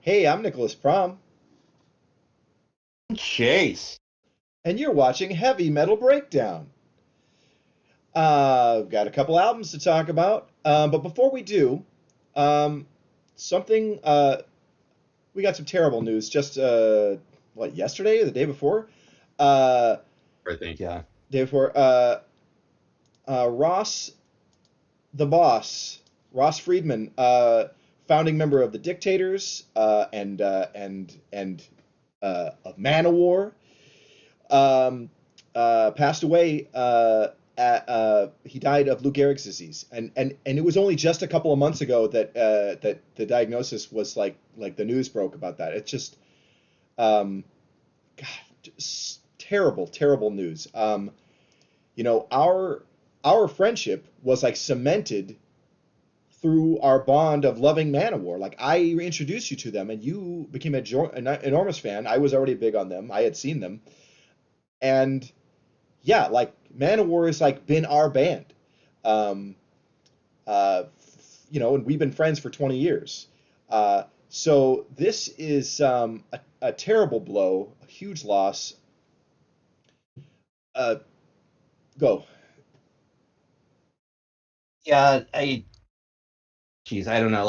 Hey, I'm Nicholas Prom, Chase. and you're watching Heavy Metal Breakdown. Got a couple albums to talk about, but before we do, um, something we got some terrible news just yesterday or the day before? Uh, I think, yeah. Day before. Ross the Boss, Ross Friedman, founding member of the Dictators, and of Manowar. um, Passed away. He died of Lou Gehrig's disease, and it was only just a couple of months ago that the diagnosis was like the news broke about that. It's just um, God, just terrible, terrible news. Our friendship was like cemented through our bond of loving Manowar. Like I introduced you to them, and you became an enormous fan. I was already big on them. I had seen them, and yeah, like Manowar has like been our band. Um, and we've been friends for 20 years. So this is a terrible blow, a huge loss. Uh, Go. Yeah, geez, I don't know.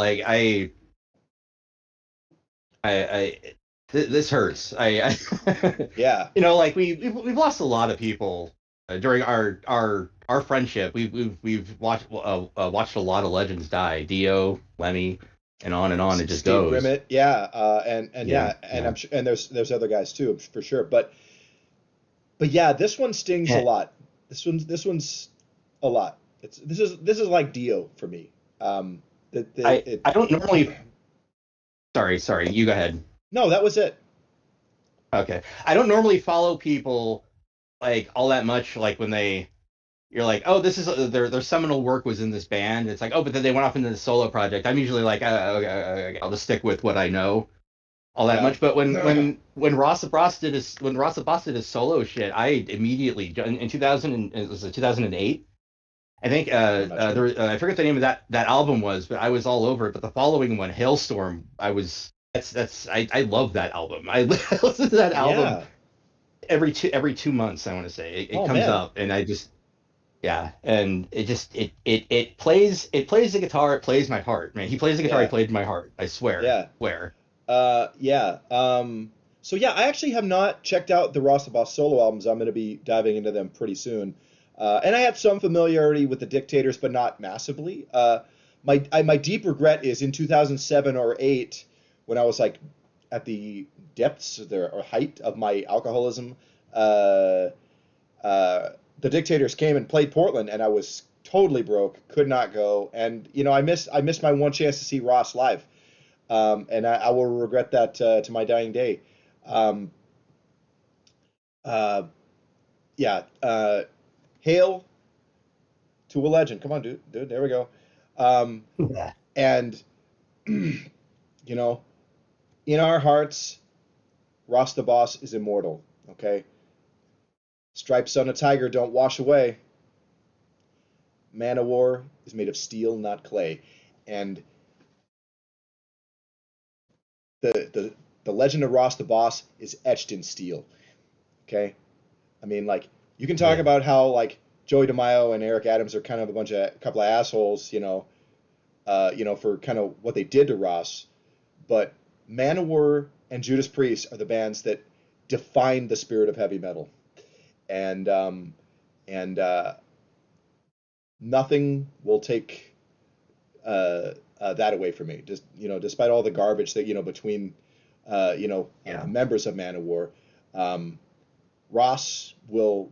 This hurts. Yeah, Like we've lost a lot of people during our friendship. We've watched a lot of legends die. Dio, Lemmy, and on. It just Steve goes. Grimmett. Yeah, and Yeah, yeah, and yeah, I'm sure, and there's other guys too for sure. But yeah, this one stings a yeah. lot. This one's a lot. This is like Dio for me. I don't normally. Sorry. You go ahead. No, that was it. Okay. I don't normally follow people like all that much. Like when you're like, oh, this is their seminal work was in this band. It's like, oh, but then they went off into the solo project. I'm usually like, okay, I'll just stick with what I know all that Yeah. much. But when Ross Boss did his solo shit, I immediately in 2000 it was 2008. I think I'm not sure. I forget the name of that album was, but I was all over it. But the following one, Hailstorm, I love that album. I listen to that album Yeah. every 2 months. I want to say it Oh comes man. up, and I just yeah, and it plays the guitar, it plays my heart, man. He plays the guitar, he Yeah. played my heart. I swear, Yeah. swear. Yeah. So yeah, I actually have not checked out the Ross the Boss solo albums. I'm going to be diving into them pretty soon. And I had some familiarity with the Dictators, but not massively. My deep regret is in 2007 or 8, when I was like at the depths or height of my alcoholism. Uh, uh, the Dictators came and played Portland, and I was totally broke, could not go, and I missed my one chance to see Ross live, and I will regret that to my dying day. Um, uh, yeah, hail to a legend. Come on, dude. There we go. Um, Yeah. and you know, in our hearts, Ross the Boss is immortal. Okay, stripes on a tiger don't wash away. Man of War is made of steel, not clay, and the legend of Ross the Boss is etched in steel. Okay, I mean, like, you can talk Yeah. about how like Joey DeMaio and Eric Adams are kind of a couple of assholes, for kind of what they did to Ross, but Manowar and Judas Priest are the bands that define the spirit of heavy metal, and and nothing will take that away from me. Just despite all the garbage that between the Yeah. members of Manowar, um, Ross will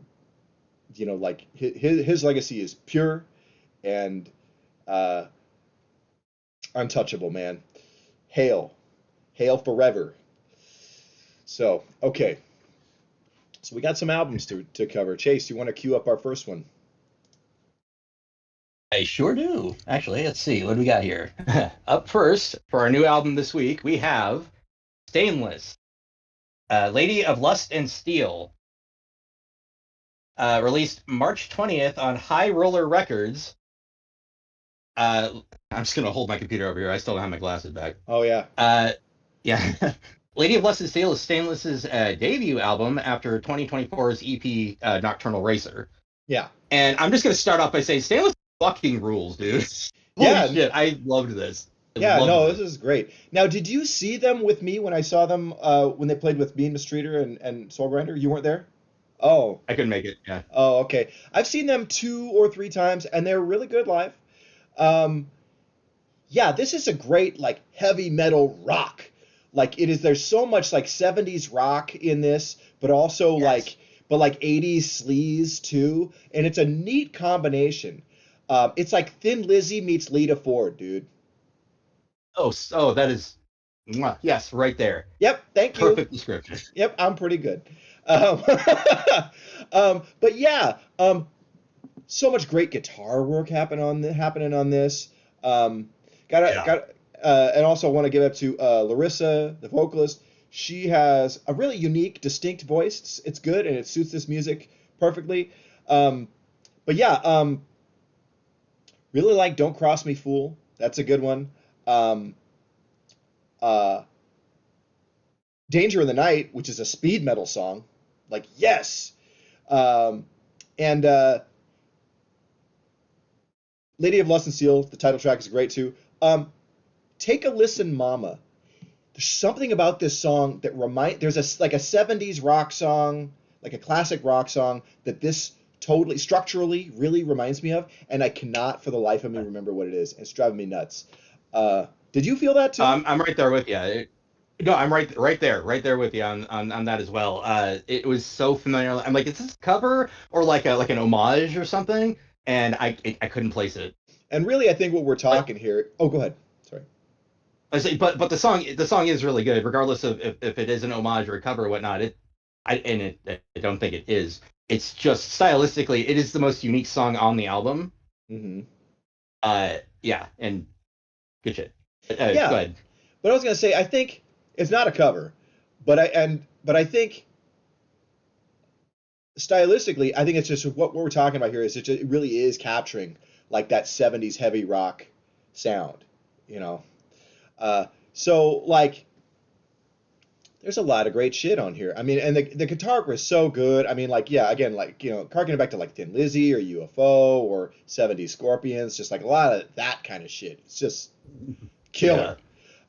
like his legacy is pure and uh, untouchable, man. Hail, hail forever. So okay, so we got some albums to cover. Chase, you want to cue up our first one? I sure do. Actually, let's see what do we got here. Up first for our new album this week, we have Stainless, Lady of Lust and Steel, released March 20th on High Roller Records. I'm just gonna hold my computer over here. I still don't have my glasses back. Oh yeah. Uh, Yeah. Lady of Lust and Steel is Stainless's debut album after 2024's EP Nocturnal Racer. Yeah. And I'm just gonna start off by saying Stainless fucking rules, dude. Holy Yeah. shit, I loved this. I Yeah, loved no, this this. is great. Now, did you see them with me when I saw them when they played with Bean Mistreater and Soul Grinder? You weren't there? Oh, I couldn't make it. Yeah. oh, okay. I've seen them 2 or 3 times, and they're really good live. Um, yeah, this is a great like heavy metal rock. Like it is. There's so much like '70s rock in this, but also Yes. like '80s sleaze too, and it's a neat combination. It's like Thin Lizzy meets Lita Ford, dude. Oh, so that is, mwah, yes, right there. Yep, thank you. Perfect description. Yep, I'm pretty good. Um, but yeah, so much great guitar work happening on this. Um, Yeah. got and also want to give up to Larissa, the vocalist. She has a really unique, distinct voice. It's good and it suits this music perfectly. Um, but yeah, really like "Don't Cross Me, Fool." That's a good one. Um, uh, "Danger in the Night," which is a speed metal song. Like yes. Um, and "Lady of Lust and Steel," the title track is great too. Take a listen, Mama. There's something about this song that there's like a '70s rock song, like a classic rock song that this totally structurally really reminds me of, and I cannot for the life of me remember what it is. It's driving me nuts. Did you feel that too? I'm right there with you. No, I'm right there with you on that as well. It was so familiar. I'm like, is this a cover or like an homage or something? And I couldn't place it. And really, I think what we're Like talking here. Oh, go ahead. Sorry. I say, but the song is really good, regardless of if it is an homage or a cover or whatnot. I don't think it is. It's just stylistically, it is the most unique song on the album. Hmm. Yeah, and good shit. Go Yeah, ahead. but I was gonna say I think it's not a cover, but I think stylistically, I think it's just what we're talking about here is it really is capturing like that '70s heavy rock sound, you know. Uh, so like, there's a lot of great shit on here. I mean, and the guitar work is so good. I mean, like, yeah, again, like harkening back to like Thin Lizzy or UFO or '70s Scorpions, just like a lot of that kind of shit. It's just killer.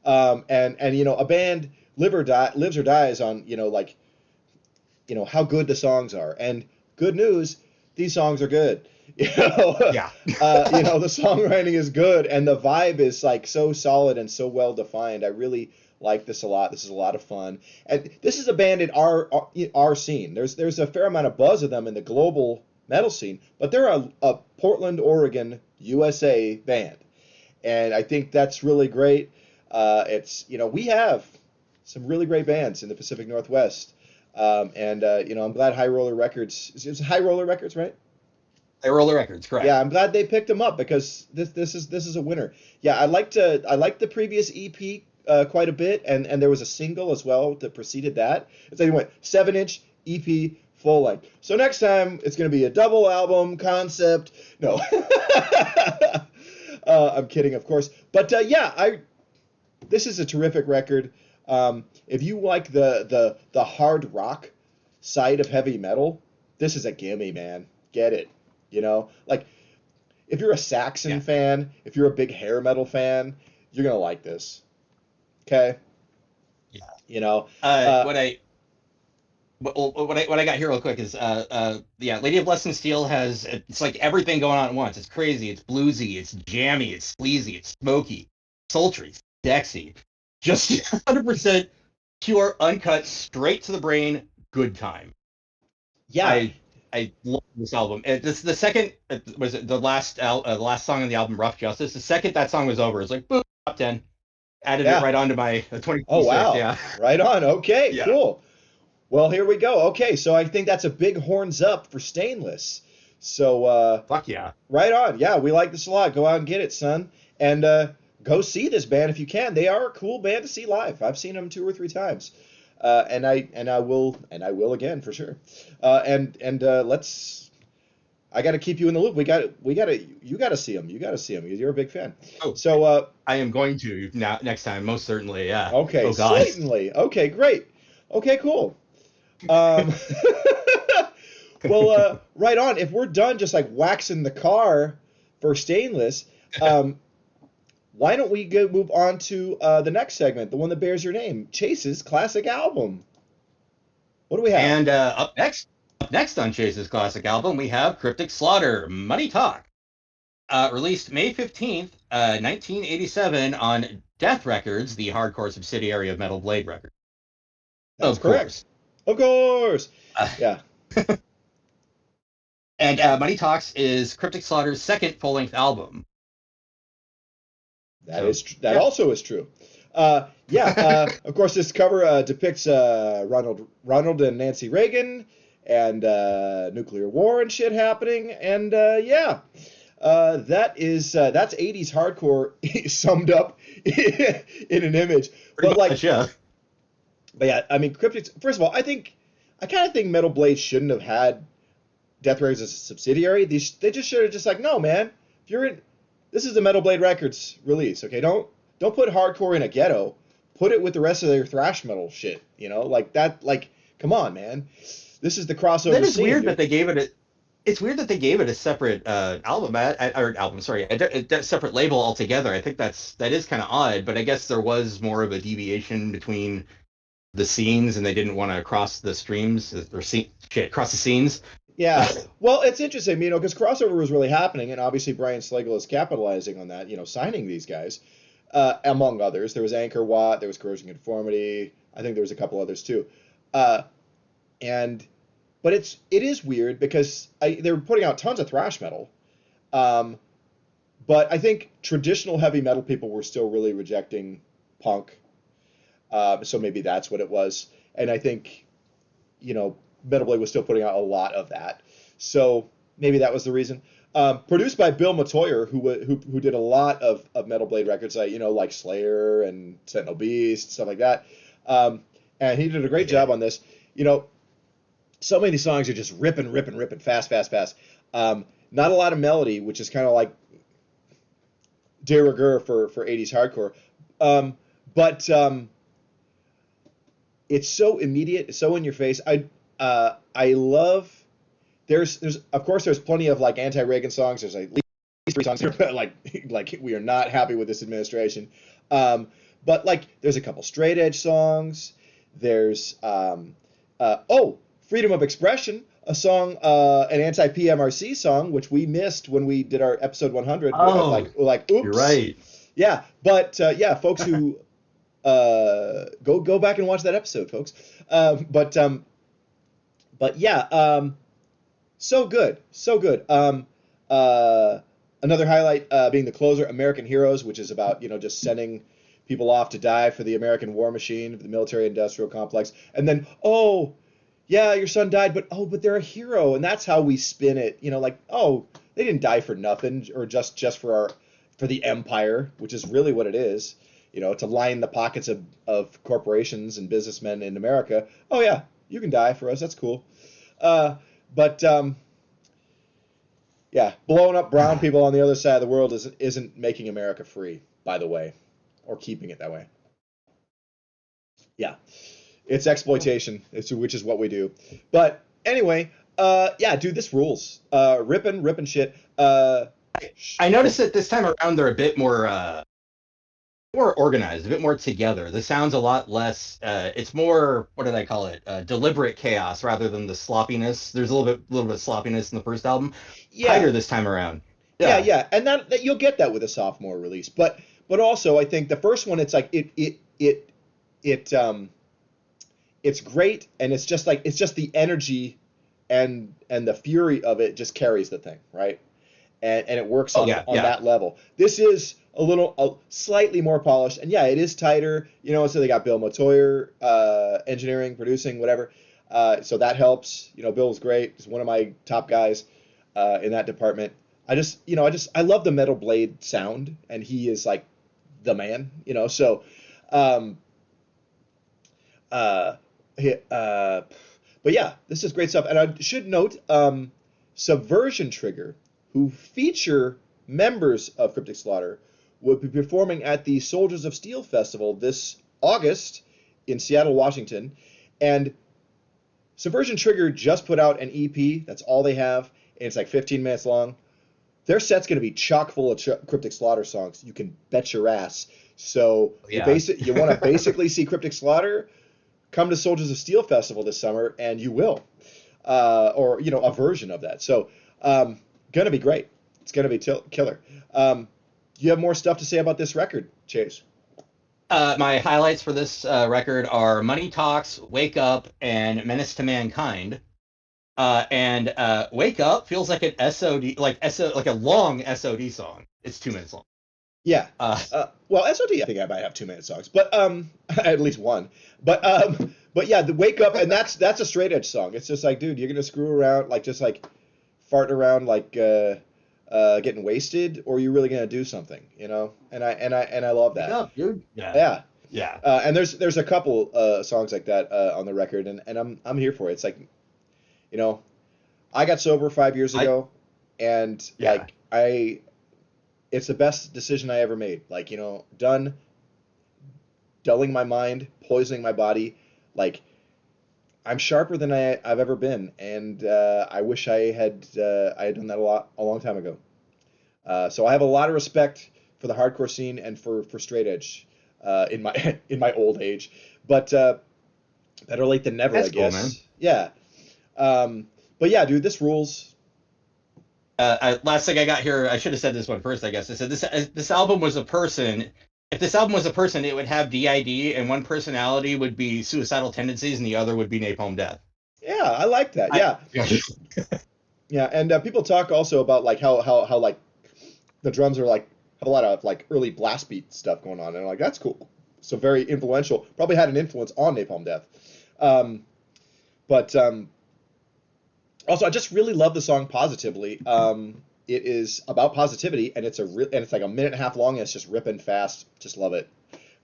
Yeah, And a band lives or dies on like how good the songs are. And good news, these songs are good. You know, yeah, the songwriting is good and the vibe is like so solid and so well defined. I really like this a lot. This is a lot of fun. And this is a band in our scene. There's a fair amount of buzz of them in the global metal scene, but they're a Portland, Oregon, USA band. And I think that's really great. It's we have some really great bands in the Pacific Northwest, and I'm glad High Roller Records is High Roller Records, right? they roll the records, Yeah, correct? I'm glad they picked them up because this is a winner. Yeah, I liked the previous EP quite a bit, and there was a single as well that preceded that. And so they went 7-inch EP full length. So next time it's going to be a double album concept. No, I'm kidding, of course. But yeah, this is a terrific record. If you like the hard rock side of heavy metal, this is a gimme, man. Get it. Like if you're a Saxon Yeah, fan, if you're a big hair metal fan, you're gonna like this. Okay? yeah. You know, Uh, uh, what I what I got here real quick is yeah, Lady of Lust and Steel has, it's like everything going on at once. It's crazy, it's bluesy, it's jammy, it's sleazy, it's smoky, sultry, sexy, just 100% pure, uncut, straight to the brain, good time. yeah, I love this album. This the second, was it the last song on the album, Rough Justice. The second that song was over, it's like boom, top 10. Added it yeah. right onto my Oh 2026. wow, Yeah, right on. Okay, yeah. cool. Well, here we go. Okay, so I think that's a big horns up for Stainless. So Fuck yeah. right on. Yeah, we like this a lot. Go out and get it, son. And go see this band if you can. They are a cool band to see live. I've seen them 2 or 3 times. And I will again for sure. And let's I got to keep you in the loop. You got to see him. You got to see him. You're a big fan. Oh, So, I am going to now next time, most certainly. Yeah. okay, Oh God. certainly. Okay, great. Okay, cool. Um, well, right on. If we're done just like waxing the car for stainless, why don't we move on to the next segment, the one that bears your name, Chase's classic album. What do we have? And up next on Chase's classic album, we have Cryptic Slaughter, Money Talk, released May 15th, 1987 on Death Records, the hardcore subsidiary of Metal Blade Records. That's Of correct. course. Of course. Uh, Yeah, and Money Talks is Cryptic Slaughter's second full-length album. So that yeah. also is true. Yeah, of course, this cover depicts Ronald and Nancy Reagan and nuclear war and shit happening, and that's 80s hardcore summed up in an image. Pretty much, yeah. But yeah, I mean, Cryptic. First of all, I kind of think Metal Blade shouldn't have had Death Records as a subsidiary. They just should have just like, no, man, if you're in, this is the Metal Blade Records release, okay? Don't put hardcore in a ghetto. Put it with the rest of their thrash metal shit, like that. Like, come on, man. This is the crossover. That is scene, weird dude. that they gave it a. It's weird that they gave it a separate sorry, a separate label altogether. I think that is kind of odd, but I guess there was more of a deviation between the scenes, and they didn't want to cross the streams cross the scenes. Yeah, well, it's interesting, because crossover was really happening, and obviously Brian Slagle is capitalizing on that, signing these guys, among others. There was Anchor Watt, there was Corrosion Conformity, I think there was a couple others too, and but it is weird because they were putting out tons of thrash metal, um, but I think traditional heavy metal people were still really rejecting punk, so maybe that's what it was, and I think Metal Blade was still putting out a lot of that, so maybe that was the reason. Produced by Bill Matoyer, who did a lot of Metal Blade records, like Slayer and Sentinel Beast, stuff like that, and he did a great job on this. So many songs are just ripping, fast, fast, fast. Not a lot of melody, which is kind of like de rigueur for 80s hardcore, but it's so immediate, it's so in your face. I love. There's of course there's plenty of like anti-Reagan songs. There's like at least 3 songs that are like we are not happy with this administration. But like there's a couple straight edge songs. There's Freedom of Expression, a song, an anti-PMRC song, which we missed when we did our episode 100. Oh, like oops. You're right. Yeah, but folks who go back and watch that episode, folks. But yeah, so good, so good. Another highlight being the closer, American Heroes, which is about just sending people off to die for the American war machine, the military-industrial complex, and then yeah, your son died, but they're a hero, and that's how we spin it. They didn't die for nothing, or just for the empire, which is really what it is. To line the pockets of corporations and businessmen in America. Oh yeah, you can die for us. That's cool. But yeah, blowing up brown people on the other side of the world isn't making America free, by the way, or keeping it that way. Yeah, it's exploitation, which is what we do. But anyway, yeah, dude, this rules. Ripping shit. I noticed that this time around they're a bit more organized, a bit more together. The sound's a lot less. It's more, what did I call it? Deliberate chaos rather than the sloppiness. There's a little bit of sloppiness in the first album. Yeah. Tighter this time around. Yeah, and that you'll get that with a sophomore release. But also, I think the first one, it's like it's great, and it's just the energy and the fury of it just carries the thing, right? And it works on that level. This is a slightly more polished, and yeah, it is tighter. So they got Bill Matoyer, engineering, producing, whatever. So that helps. Bill's great. He's one of my top guys in that department. I love the Metal Blade sound, and he is like the man. So. But yeah, this is great stuff. And I should note, Subversion Trigger, who feature members of Cryptic Slaughter, will be performing at the Soldiers of Steel Festival this August in Seattle, Washington. And Subversion Trigger just put out an EP. That's all they have, and it's like 15 minutes long. Their set's going to be chock full of Cryptic Slaughter songs. You can bet your ass. So Yeah. you want to basically see Cryptic Slaughter, come to Soldiers of Steel Festival this summer, and you will. Or, a version of that. So, going to be great. It's going to be killer. You have more stuff to say about this record, Chase? My highlights for this record are Money Talks, Wake Up, and Menace to Mankind. And Wake Up feels like an SOD, like a long SOD song. It's 2 minutes long. Yeah. Well, SOD, I think I might have 2-minute songs, but at least one. But yeah, the Wake Up, and that's a straight edge song. It's just like, dude, you're gonna screw around, like just like farting around, like getting wasted, or you're really gonna do something, And I love that. Wake up, dude. Yeah. Yeah. And there's a couple songs like that on the record, and I'm here for it. It's like, I got sober 5 years ago, and it's the best decision I ever made. Like, done dulling my mind, poisoning my body. Like, I'm sharper than I've ever been, and I wish I had done that a long time ago. So I have a lot of respect for the hardcore scene and for straight edge in my old age. But better late than never, That's I guess. cool, man. Yeah. But yeah, dude, this rules. Last thing I got here, I should have said this one first, I guess. I said this album was a person. If this album was a person, it would have DID, and one personality would be suicidal tendencies, and the other would be napalm death. Yeah, I like that. Yeah. Yeah, and people talk also about like how like the drums are like have a lot of like early blast beat stuff going on, and like that's cool. So very influential. Probably had an influence on Napalm Death. But also, I just really love the song Positively. It is about positivity, and it's like a minute and a half long, and it's just ripping fast. Just love it.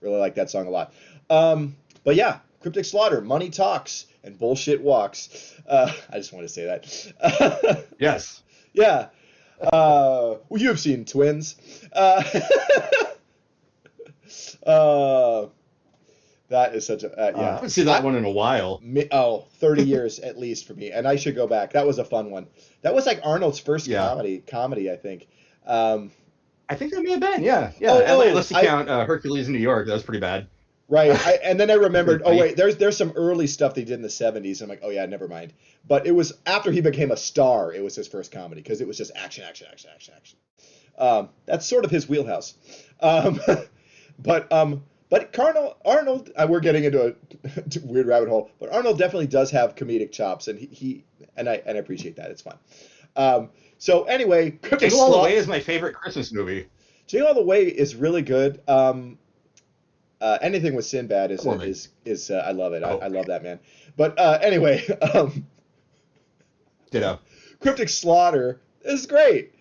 Really like that song a lot. But yeah, Cryptic Slaughter, Money Talks, and Bullshit Walks. I just want to say that. Yes. Yeah. Well, you've seen Twins. That is such a yeah. I haven't seen that one in a while. 30 years at least for me, and I should go back. That was a fun one. That was like Arnold's first comedy, I think. I think that may have been, yeah. Unless you count Hercules in New York, that was pretty bad. Right, and then I remembered. Oh wait, there's some early stuff they did in the '70s. I'm like, oh yeah, never mind. But it was after he became a star. It was his first comedy because it was just action. That's sort of his wheelhouse. But Arnold, we're getting into a weird rabbit hole. But Arnold definitely does have comedic chops, and I appreciate that. It's fun. So anyway, Jingle All the Way is my favorite Christmas movie. Jingle All the Way is really good. Anything with Sinbad is I love it. I love that man. But anyway, ditto. Cryptic Slaughter is great.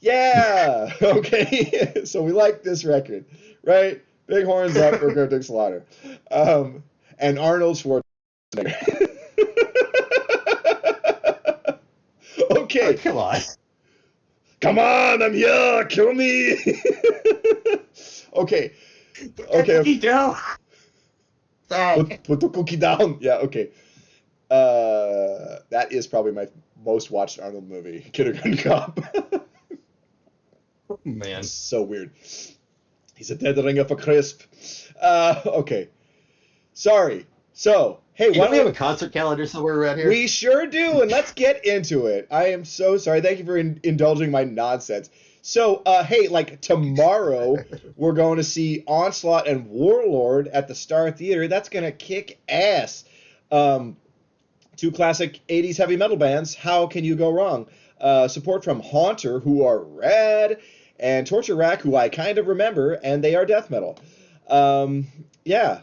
Yeah. Okay. So we like this record, right? Big horns up for Cryptic Slaughter, and Arnold Schwarzenegger. Okay. Oh, come on. Come on, I'm here. Kill me. Okay. Put that cookie down. Put the cookie down. Yeah, okay. That is probably my most watched Arnold movie, Kindergarten Cop. Oh, man. It's so weird. He's a dead ringer for crisp. Okay. Sorry. So, hey, don't we have a concert calendar somewhere around here? We sure do, and let's get into it. I am so sorry. Thank you for indulging my nonsense. So, hey, like tomorrow, we're going to see Onslaught and Warlord at the Star Theater. That's going to kick ass. Two classic 80s heavy metal bands. How can you go wrong? Support from Haunter, who are rad, and Torture Rack, who I kind of remember, and they are death metal. Yeah.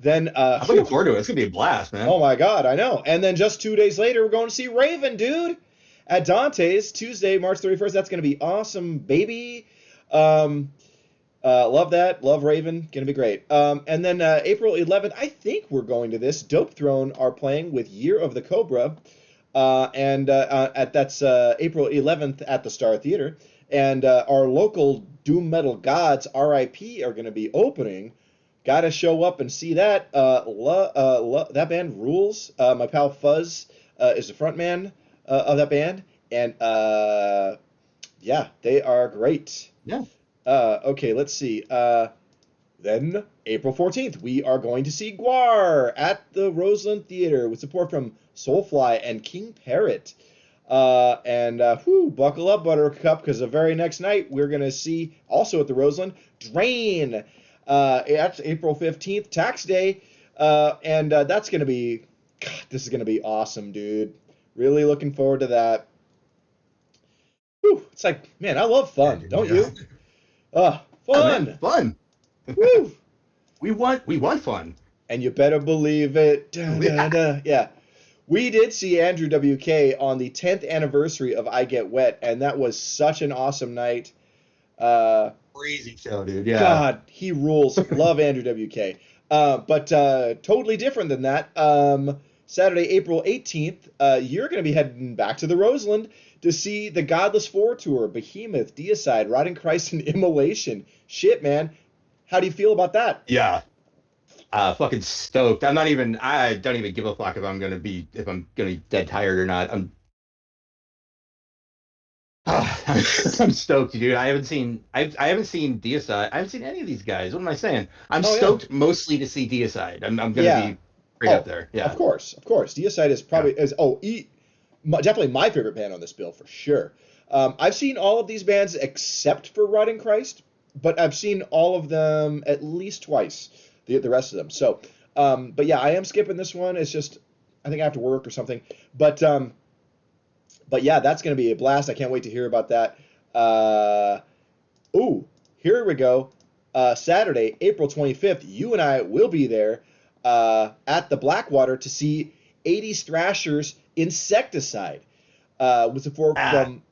Then I'm looking forward to it. It's going to be a blast, man. Oh, my God, I know. And then just 2 days later, we're going to see Raven, dude. At Dante's, Tuesday, March 31st. That's going to be awesome, baby. Love that. Love Raven. Going to be great. And then April 11th, I think we're going to this. Dope Throne are playing with Year of the Cobra. and at that's April 11th at the Star Theater. And our local doom metal gods, RIP, are going to be opening. Got to show up and see that. That band rules. My pal Fuzz is the front man of that band, and yeah, they are great. Yeah. Okay, let's see. Then April 14th, we are going to see Guar at the Roseland Theater with support from Soulfly and King Parrot. Buckle up, Buttercup, because the very next night we're going to see, also at the Roseland, Drain. That's April 15th, tax day. That's going to be, God, this is going to be awesome, dude. Really looking forward to that. Whew, it's like, man, I love fun, don't you? Oh, man, Fun. fun. Woo. We want fun. And you better believe it. Da, da, da. Yeah. We did see Andrew WK on the 10th anniversary of I Get Wet, and that was such an awesome night. Crazy show, dude. Yeah. God, he rules. Love Andrew WK. But totally different than that. Saturday, April 18th, you're going to be heading back to the Roseland to see the Godless 4 tour, Behemoth, Deicide, Rotting Christ, and Immolation. Shit, man. How do you feel about that? Yeah. Fucking stoked. I don't even give a fuck if I'm gonna be dead tired or not. I'm stoked, dude. I haven't seen Deicide. I haven't seen any of these guys. What am I saying? I'm Oh, yeah. stoked mostly to see Deicide. I'm gonna Yeah. be straight up Oh, there. of Yeah. course, of course. Deicide is Yeah. probably definitely my favorite band on this bill for sure. I've seen all of these bands except for Rotting Christ, but I've seen all of them at least twice. The rest of them. So, but yeah, I am skipping this one. It's just I think I have to work or something. But yeah, that's going to be a blast. I can't wait to hear about that. Uh, Ooh, here we go. Saturday, April 25th, you and I will be there at the Blackwater to see 80s Thrashers Insecticide with support Ah, from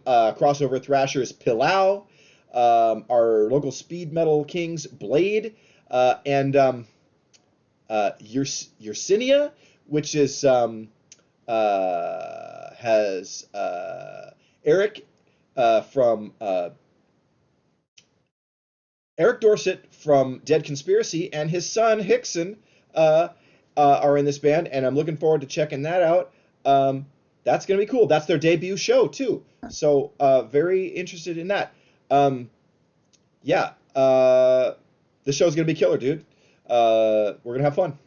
crossover Thrashers Pilau, our local speed metal kings Blade, and Yersinia, which is has Eric from Eric Dorset from Dead Conspiracy and his son Hickson uh, are in this band, and I'm looking forward to checking that out. That's gonna be cool. That's their debut show too, so very interested in that. Um, yeah, the show's gonna be killer, dude. We're gonna have fun.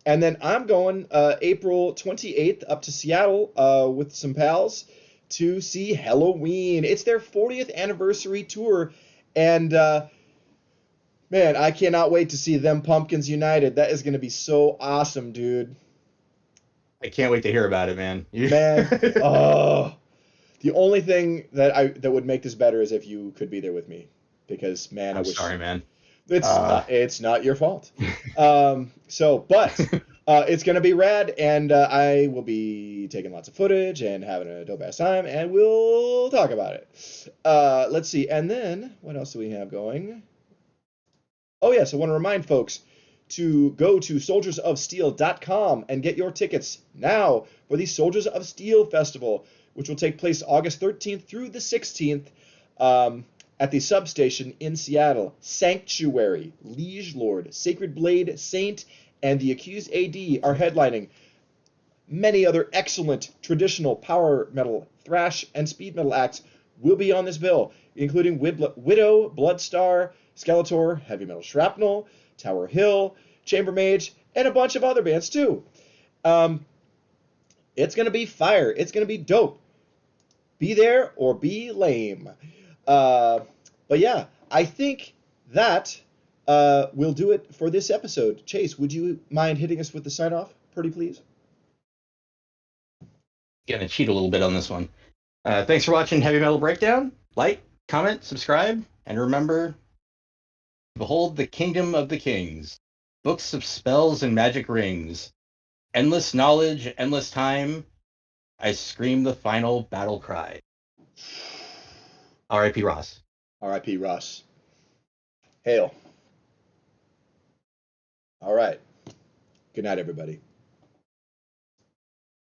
And then I'm going April 28th up to Seattle with some pals to see Halloween. It's their 40th anniversary tour, and man, I cannot wait to see them Pumpkins United. That is going to be so awesome, dude. I can't wait to hear about it, man. Man, oh, the only thing that would make this better is if you could be there with me, because man, I I'm wish sorry, man. it's Uh, not your fault. But it's gonna be rad, and I will be taking lots of footage and having a dope ass time, and we'll talk about it. Let's see, and then what else do we have going? Oh, yes, I want to remind folks to go to soldiersofsteel.com and get your tickets now for the Soldiers of Steel Festival, which will take place August 13th through the 16th at the substation in Seattle. Sanctuary, Liege Lord, Sacred Blade, Saint, and the Accused AD are headlining. Many other excellent traditional power metal, thrash, and speed metal acts will be on this bill, including Widow, Bloodstar, Skeletor, Heavy Metal Shrapnel, Tower Hill, Chamber Mage, and a bunch of other bands too. Um, it's gonna be fire. It's gonna be dope. Be there or be lame. Uh, but yeah, I think that will do it for this episode. Chase, would you mind hitting us with the sign off, pretty please? Gonna cheat a little bit on this one. Thanks for watching Heavy Metal Breakdown. Like, comment, subscribe, and remember, behold the kingdom of the kings. Books of spells and magic rings. Endless knowledge, endless time. I scream the final battle cry. R.I.P. Ross. R.I.P. Ross. Hail. All right. Good night, everybody.